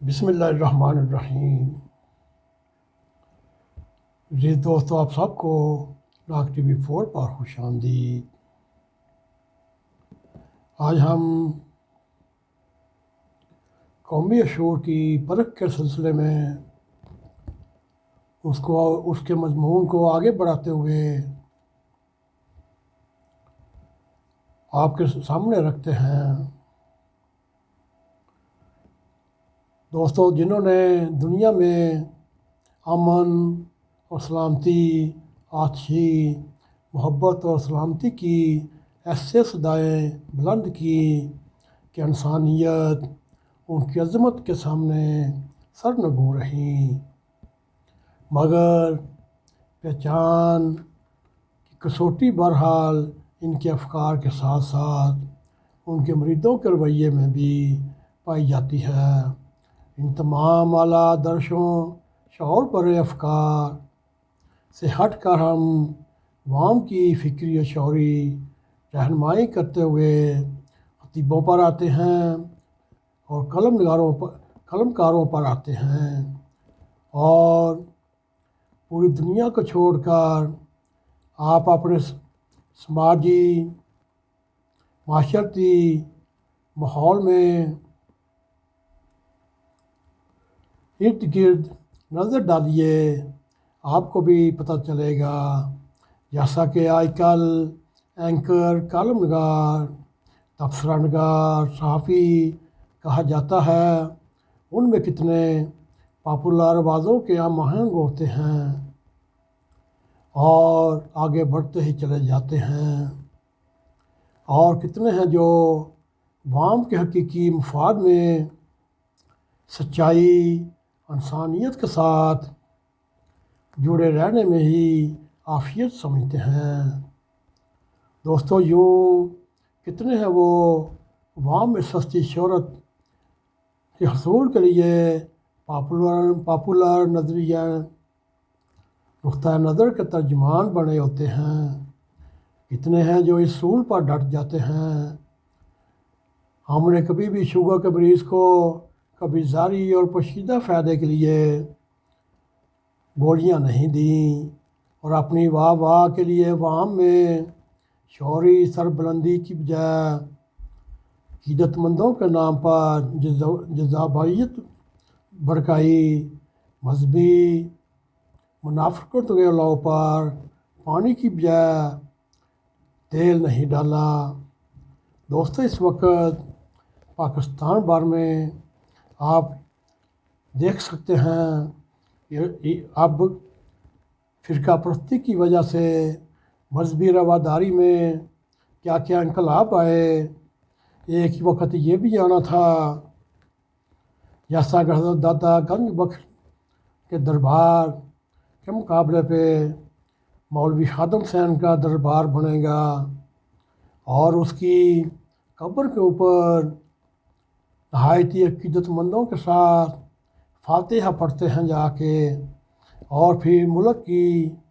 بسم اللہ الرحمن الرحیم۔ جی دوستو، آپ سب کو لاک ٹی وی 4 پر خوش آمدید۔ آج ہم قومی شعور کی پرکھ کے سلسلے میں اس کے مضمون کو آگے بڑھاتے ہوئے آپ کے سامنے رکھتے ہیں۔ دوستو، جنہوں نے دنیا میں امن اور سلامتی، آتشی محبت اور سلامتی کی ایسے صدائیں بلند کی کہ انسانیت ان کی عظمت کے سامنے سرنگوں رہیں، مگر پہچان کی کسوٹی بہرحال ان کے افکار کے ساتھ ساتھ ان کے مریدوں کے رویے میں بھی پائی جاتی ہے۔ ان تمام اعلیٰ درشوں شعور پر افکار سے ہٹ کر ہم عوام کی فکری و شعوری رہنمائی کرتے ہوئے خطیبوں پر آتے ہیں اور قلم کاروں پر آتے ہیں، اور پوری دنیا کو چھوڑ کر آپ اپنے سماجی معاشرتی ماحول میں ارد گرد نظر ڈالیے، آپ کو بھی پتہ چلے گا۔ جیسا کہ آج کل اینکر، کالم نگار، تبصرہ نگار، صحافی کہا جاتا ہے، ان میں کتنے پاپولر آوازوں کے ہم آہنگ ہوتے ہیں اور آگے بڑھتے ہی چلے جاتے ہیں، اور کتنے ہیں جو عوام کے حقیقی مفاد میں سچائی، انسانیت کے ساتھ جڑے رہنے میں ہی عافیت سمجھتے ہیں۔ دوستو، یوں کتنے ہیں وہ عوام میں سستی شہرت کے حصول کے لیے پاپولر نظریہ نقطۂ نظر کے ترجمان بنے ہوتے ہیں۔ کتنے ہیں جو اس اصول پر ڈٹ جاتے ہیں، ہم نے کبھی بھی شوگر کے مریض کو کبھی ظاہری اور پوشیدہ فائدے کے لیے گولیاں نہیں دیں، اور اپنی واہ واہ کے لیے عوام میں شعوری سربلندی کی بجائے عقیدت مندوں کے نام پر جذابیت بھڑکائی، مذہبی منافقت کے الاؤ پر پانی کی بجائے تیل نہیں ڈالا۔ دوستو، اس وقت پاکستان بھر میں آپ دیکھ سکتے ہیں کہ اب فرقہ پرستی کی وجہ سے مذہبی رواداری میں کیا کیا انقلاب آئے۔ ایک ہی وقت یہ بھی آنا تھا، جیسا کہ حضرت داتا گنج بخش کے دربار کے مقابلے پہ مولوی خادم حسین کا دربار بنے گا، اور اس کی قبر کے اوپر نہایتی عقیدت مندوں کے ساتھ فاتحہ پڑھتے ہیں جا کے، اور پھر ملک کی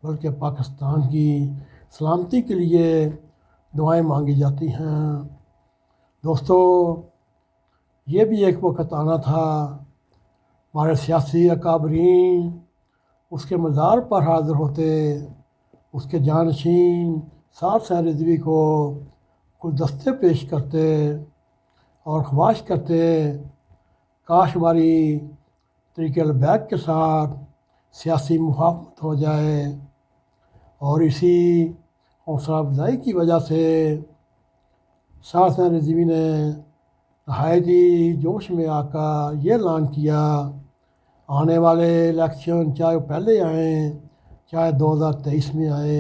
بلکہ پاکستان کی سلامتی کے لیے دعائیں مانگی جاتی ہیں۔ دوستو، یہ بھی ایک وقت آنا تھا، ہمارے سیاسی اکابرین اس کے مزار پر حاضر ہوتے، اس کے جانشین صاحب رضوی کو گلدستے پیش کرتے اور خواہش کرتے کاش ہماری طریق البیک کے ساتھ سیاسی مفاہمت ہو جائے، اور اسی حوصلہ افزائی کی وجہ سے صاحب رضوی نے نہایتی جوش میں آ کر یہ اعلان کیا، آنے والے الیکشن چاہے وہ پہلے آئیں چاہے 2023 میں آئے،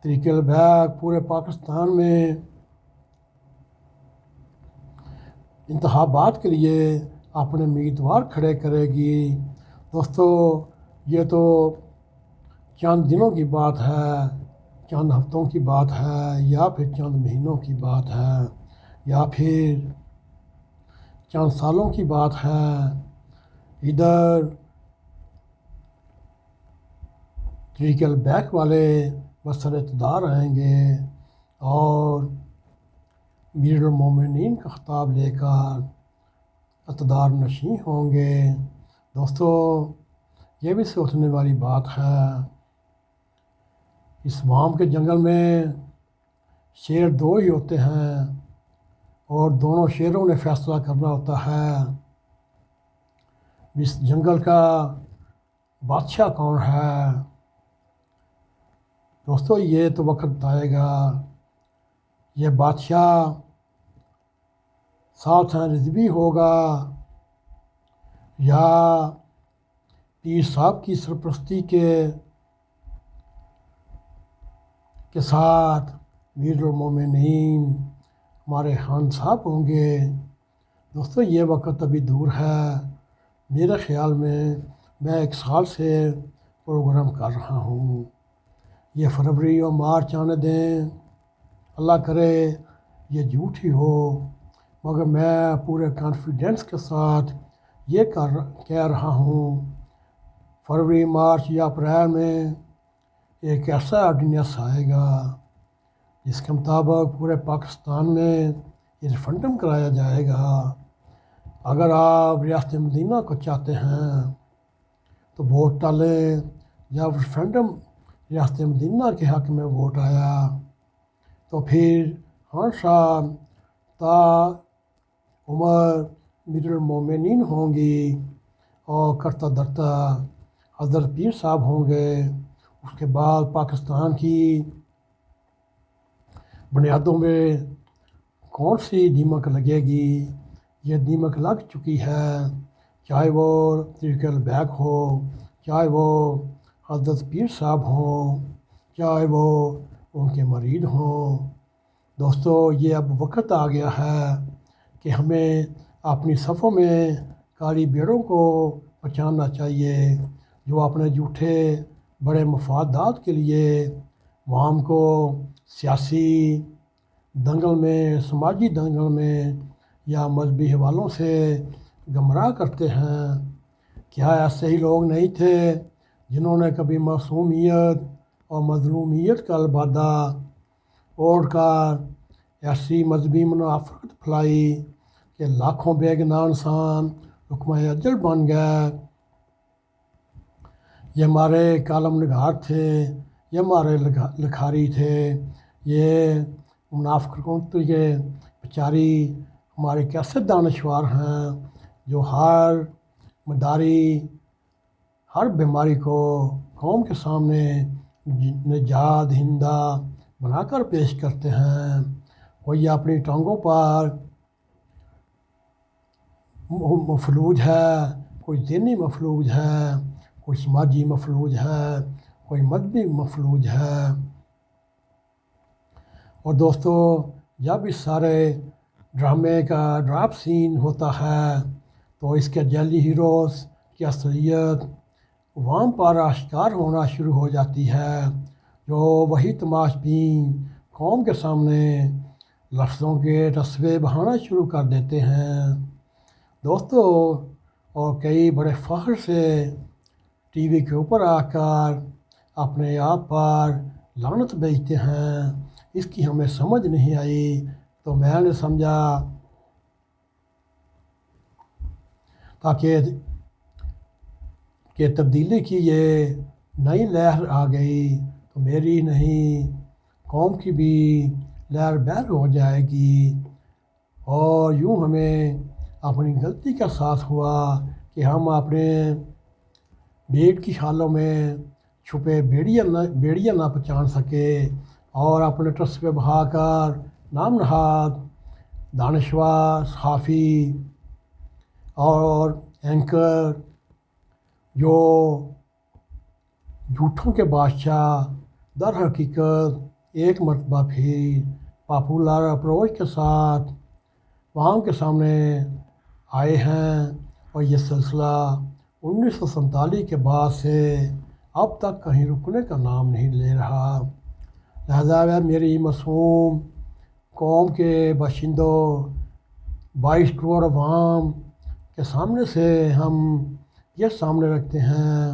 طریق البیک پورے پاکستان میں انتخابات کے لیے اپنے امیدوار کھڑے کرے گی۔ دوستو، یہ تو چند دنوں کی بات ہے، چند ہفتوں کی بات ہے، یا پھر چند مہینوں کی بات ہے، یا پھر چند سالوں کی بات ہے۔ ادھر طریق البیک والے بسر اقتدار آئیں گے اور امیر المومنین کا خطاب لے کر اقتدار نشین ہوں گے۔ دوستو یہ بھی سوچنے والی بات ہے، اس وام کے جنگل میں شیر دو ہی ہوتے ہیں اور دونوں شیروں نے فیصلہ کرنا ہوتا ہے اس جنگل کا بادشاہ کون ہے۔ دوستو یہ تو وقت آئے گا، یہ بادشاہ سلطان رضوی ہوگا یا پیر صاحب کی سرپرستی کے ساتھ امیر المومنین ہمارے خان صاحب ہوں گے۔ دوستو یہ وقت ابھی دور ہے، میرے خیال میں 1 سال سے پروگرام کر رہا ہوں، یہ فروری اور مارچ آنے دیں، اللہ کرے یہ جھوٹ ہی ہو، مگر میں پورے کانفیڈنس کے ساتھ یہ کہہ رہا ہوں فروری مارچ یا اپریل میں ایک ایسا آرڈیننس آئے گا جس کے مطابق پورے پاکستان میں یہ ریفرنڈم کرایا جائے گا۔ اگر آپ ریاست مدینہ کو چاہتے ہیں تو ووٹ ڈالیں، جب ریفرنڈم ریاست مدینہ کے حق میں ووٹ آیا تو پھر خان صاحب تا عمر امیر المومنین ہوں گی اور کرتا درتا حضرت پیر صاحب ہوں گے۔ اس کے بعد پاکستان کی بنیادوں میں کون سی دیمک لگے گی؟ یہ دیمک لگ چکی ہے، چاہے وہ طریق البیک ہو، چاہے وہ حضرت پیر صاحب ہوں، چاہے وہ ان کے مرید ہوں۔ دوستو یہ اب وقت آ گیا ہے کہ ہمیں اپنی صفوں میں کالی بھیڑوں کو پہچاننا چاہیے، جو اپنے جھوٹے بڑے مفادات کے لیے عوام کو سیاسی دنگل میں، سماجی دنگل میں یا مذہبی حوالوں سے گمراہ کرتے ہیں۔ کیا ایسے ہی لوگ نہیں تھے جنہوں نے کبھی معصومیت اور مظلومیت کا البادہ اوڑھ کر ایسی مذہبی منافقت پھیلائی کہ لاکھوں بے گناہ انسان حکمہ اجل بن گئے؟ یہ ہمارے کالم نگار تھے، یہ ہمارے لکھاری تھے، یہ منافقوں کے بیچاری ہمارے کیسے دانشور ہیں جو ہر مداری، ہر بیماری کو قوم کے سامنے نجات دہندہ بنا کر پیش کرتے ہیں۔ کوئی اپنی ٹانگوں پر مفلوج ہے، کوئی ذہنی مفلوج ہے، کوئی سماجی مفلوج ہے، کوئی مذہبی مفلوج ہے۔ اور دوستو جب اس سارے ڈرامے کا ڈراپ سین ہوتا ہے تو اس کے جعلی ہیروز کی اصلیت عوام پر آشکار ہونا شروع ہو جاتی ہے، جو وہی تماش بین قوم کے سامنے لفظوں کے رسوے بہانا شروع کر دیتے ہیں۔ دوستو اور کئی بڑے فخر سے ٹی وی کے اوپر آ کر اپنے آپ پر لعنت بھیجتے ہیں، اس کی ہمیں سمجھ نہیں آئی تو میں نے سمجھا تاکہ تبدیلی کی یہ نئی لہر آ گئی تو میری نہیں قوم کی بھی لہر بہر ہو جائے گی، اور یوں ہمیں اپنی غلطی کا احساس ہوا کہ ہم اپنے بیٹ کی خالوں میں چھپے بیڑیاں نہ پہچان سکے اور اپنے ٹسبے بہا کر نام نہاد دانشور، صحافی اور اینکر جو جھوٹوں کے بادشاہ در حقیقت ایک مرتبہ پھر پاپولر اپروچ کے ساتھ عوام کے سامنے آئے ہیں، اور یہ سلسلہ 1947 کے بعد سے اب تک کہیں رکنے کا نام نہیں لے رہا۔ لہذا میری معصوم قوم کے باشندوں 22 کروڑ عوام کے سامنے سے ہم یہ سامنے رکھتے ہیں،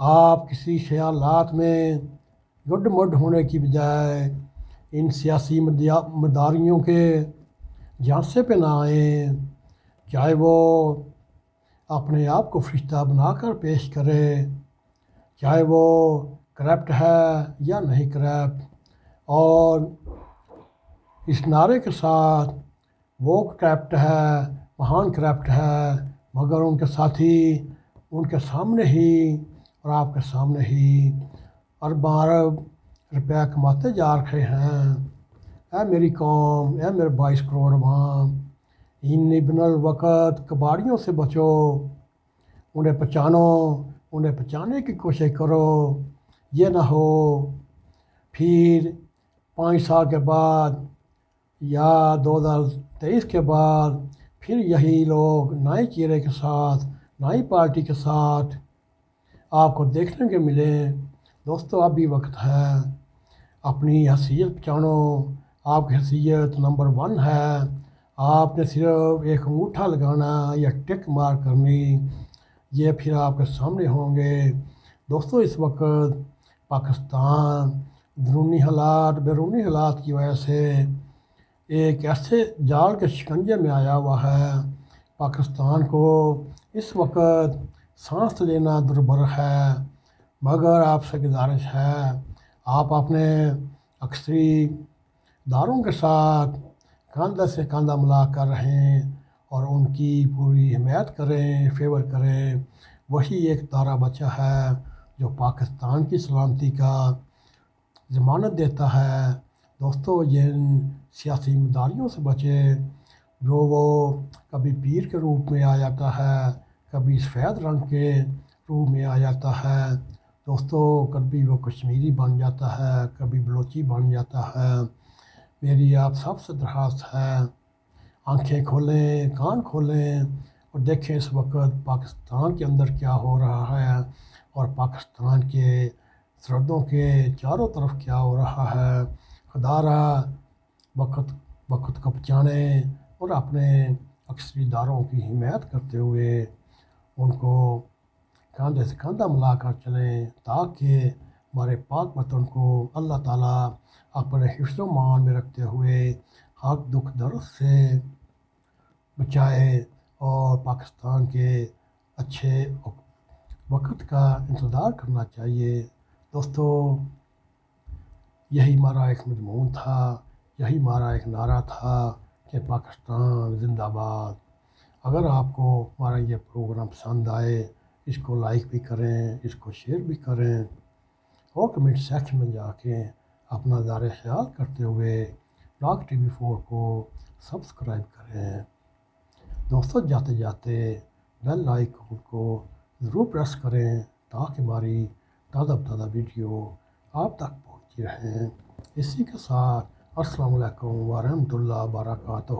آپ کسی خیالات میں گڈ مڈ ہونے کی بجائے ان سیاسی مداریوں کے جھانسے پہ نہ آئیں، چاہے وہ اپنے آپ کو فرشتہ بنا کر پیش کرے، چاہے وہ کرپٹ ہے یا نہیں کرپٹ، اور اس نعرے کے ساتھ وہ کرپٹ ہے، مہان کرپٹ ہے، مگر ان کے ساتھی ان کے سامنے ہی اور آپ کے سامنے ہی ارباں ارب روپیہ کماتے جا رہے ہیں۔ اے میری قوم، اے میرے 22 کروڑ عوام، ان ابن الوقت کباڑیوں سے بچو، انہیں پہچانو، انہیں پہچانے کی کوشش کرو۔ یہ نہ ہو پھر 5 سال کے بعد یا 2023 کے بعد پھر یہی لوگ نئے چہرے کے ساتھ، نئی پارٹی کے ساتھ آپ کو دیکھنے کے ملیں۔ دوستو اب بھی وقت ہے، اپنی حیثیت پہچانو، آپ کی حیثیت نمبر 1 ہے۔ آپ نے صرف ایک انگوٹھا لگانا یا ٹک مار کرنی، یہ پھر آپ کے سامنے ہوں گے۔ دوستو اس وقت پاکستان درونی حالات، بیرونی حالات کی وجہ سے ایک ایسے جال کے شکنجے میں آیا ہوا ہے۔ پاکستان کو اس وقت سانس لینا دربر ہے، مگر آپ سے گزارش ہے آپ اپنے عسکری داروں کے ساتھ کاندھے سے کاندھا ملا کر رہیں اور ان کی پوری حمایت کریں، فیور کریں۔ وہی ایک تارا بچہ ہے جو پاکستان کی سلامتی کا ضمانت دیتا ہے۔ دوستو جن سیاسی مداریوں سے بچیں جو وہ کبھی پیر کے روپ میں آ جاتا ہے، کبھی سفید رنگ کے روپ میں آ جاتا ہے۔ دوستو کبھی وہ کشمیری بن جاتا ہے، کبھی بلوچی بن جاتا ہے۔ میری آپ سب سے درخواست ہے، آنکھیں کھولیں، کان کھولیں اور دیکھیں اس وقت پاکستان کے اندر کیا ہو رہا ہے اور پاکستان کے سرحدوں کے چاروں طرف کیا ہو رہا ہے۔ خدا را وقت کو بچانے اور اپنے عسکری داروں کی حمایت کرتے ہوئے ان کو کاندھے سے کاندھا ملا کر چلیں، تاکہ ہمارے پاک وطن کو اللہ تعالیٰ اپنے حفظ و مان میں رکھتے ہوئے حق دکھ درد سے بچائے اور پاکستان کے اچھے وقت کا انتظار کرنا چاہیے۔ دوستو یہی ہمارا ایک مضمون تھا، یہی ہمارا ایک نعرہ تھا کہ پاکستان زندہ باد۔ اگر آپ کو ہمارا یہ پروگرام پسند آئے، اس کو لائک بھی کریں، اس کو شیئر بھی کریں اور کمنٹ سیکشن میں جا کے اپنا زار خیال کرتے ہوئے ڈاک TV 4 کو سبسکرائب کریں۔ دوستو جاتے جاتے بیل آئیکن کو ضرور پریس کریں تاکہ ہماری تازہ ویڈیو آپ تک پہنچتی رہیں۔ اسی کے ساتھ السلام علیکم ورحمۃ اللہ وبرکاتہ۔